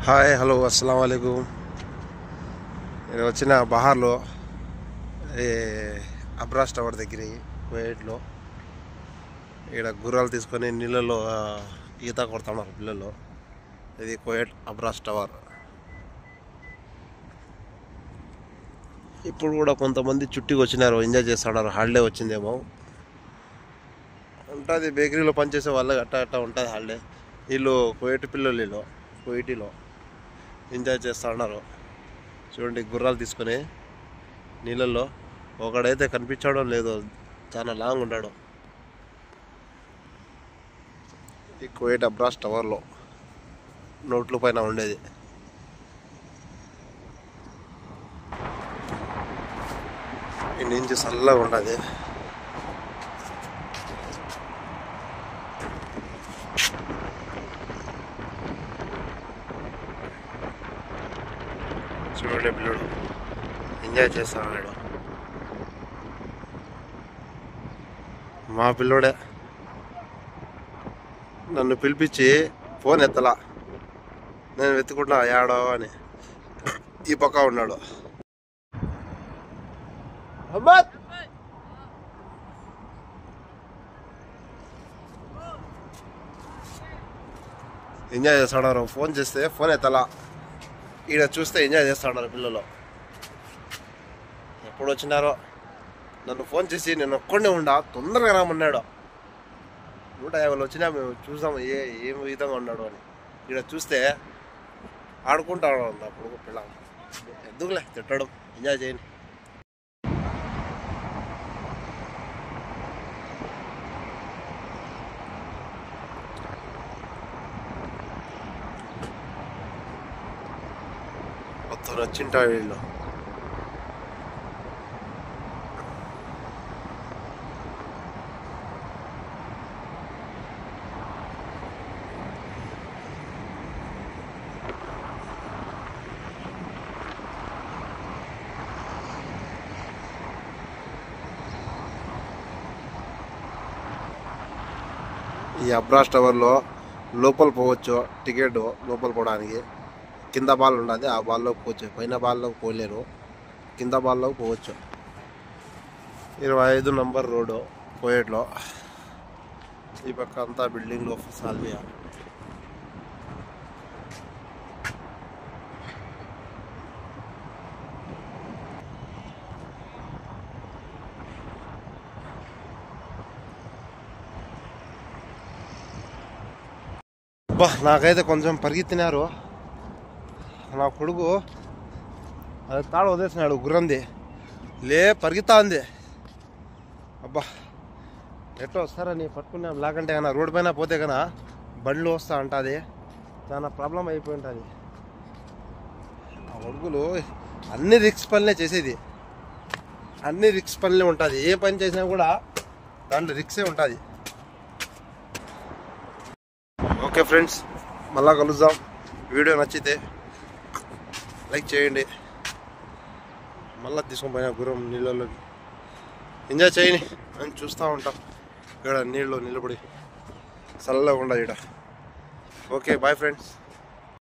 Hi hello అస్సలం వాలేకుమ్. నేను వచ్చిన బహార్లో అబ్రాస్ టవర్ దగ్గర కువైట్లో ఇక్కడ గుర్రాలు తీసుకొని నీళ్ళలో ఈత కొడుతున్నారు పిల్లలు. ఇది కువైట్ అబ్రాస్ టవర్. ఇప్పుడు కూడా కొంతమంది చుట్టికి వచ్చినారు, ఎంజాయ్ చేస్తున్నారు. హాలిడే వచ్చిందేమో ఉంటుంది. బేకరీలో పనిచేసే వాళ్ళకి అట్టా ఉంటుంది హాలిడే. వీళ్ళు కువైట్ పిల్లలు, వీళ్ళు కువైటీలో ఎంజాయ్ చేస్తూ ఉన్నారు. చూడండి, గుర్రాలు తీసుకొని నీళ్ళల్లో. ఒకడైతే కనిపించడం లేదు, చాలా లాంగ్ ఉన్నాడు. ఈ కువైట్ అబ్రాస్ టవర్లో నోట్ల పైన ఉండేది. ఈ నుంచి చల్లగా ఉండదు. చూడండి, పిల్లడు ఎంజాయ్ చేస్తున్నాడు. మా పిల్లోడే నన్ను పిలిపించి ఫోన్ ఎత్తలా. నేను వెతుకుంటా యాడో అని. ఈ పక్క ఉన్నాడు. ఎంజాయ్ చేస్తున్నారు. ఫోన్ చేస్తే ఫోన్ ఎత్తలా. ఈడ చూస్తే ఎంజాయ్ చేస్తున్నారు పిల్లలు. ఎప్పుడు వచ్చినారో. నన్ను ఫోన్ చేసి నేను ఒక్కడే ఉండా, తొందరగా రామన్నాడు. 150 వచ్చినా మేము చూసాము ఏం విధంగా ఉన్నాడు అని. ఈడ చూస్తే ఆడుకుంటాడు అప్పుడు పిల్ల. ఎందుకులే తిట్టడం, ఎంజాయ్ చేయండి. మొత్తం నచ్చింటాడు వీళ్ళు. ఈ అబ్రాస్ టవర్లో లోపల పోవచ్చు. టికెట్ లోపల పోవడానికి. కింద బాల్ ఉండదు, ఆ బాల్లోకి పోవచ్చు. పైన బాల్లోకి పోలేరు, కింద బాల్లోకి పోవచ్చు. 25 నంబర్ రోడ్డు కువైట్లో. ఈ పక్క అంతా బిల్డింగ్లు, సాల్మియా. నాకైతే కొంచెం పరిగెత్తినారు. నా కొడుకు అది తాడు వదిలేసినాడు గుర్రంది. పరిగెత్తా ఉంది. అబ్బా, ఎట్లా వస్తారని పట్టుకున్నాం. లేకంటే కన్నా రోడ్డు పైన పోతే కన్నా బండ్లు వస్తా ఉంటుంది. చాలా ప్రాబ్లం అయిపోయి ఉంటుంది. ఆ కొడుకులు అన్ని రిక్స్ పనులే చేసేది. అన్ని రిక్స్ పనులే ఉంటుంది. ఏ పని చేసినా కూడా దాంట్లో రిక్సే ఉంటుంది. ఓకే ఫ్రెండ్స్, మళ్ళా కలుద్దాం. వీడియో నచ్చితే లైక్ చేయండి. మళ్ళీ తీసుకొని పోయినా గుర్రం నీళ్ళలోకి ఎంజాయ్ చేయని అని చూస్తూ ఉంటాం. ఇక్కడ నీళ్ళు నిలబడి చల్లగా ఉండదు ఇక్కడ. Okay, bye friends.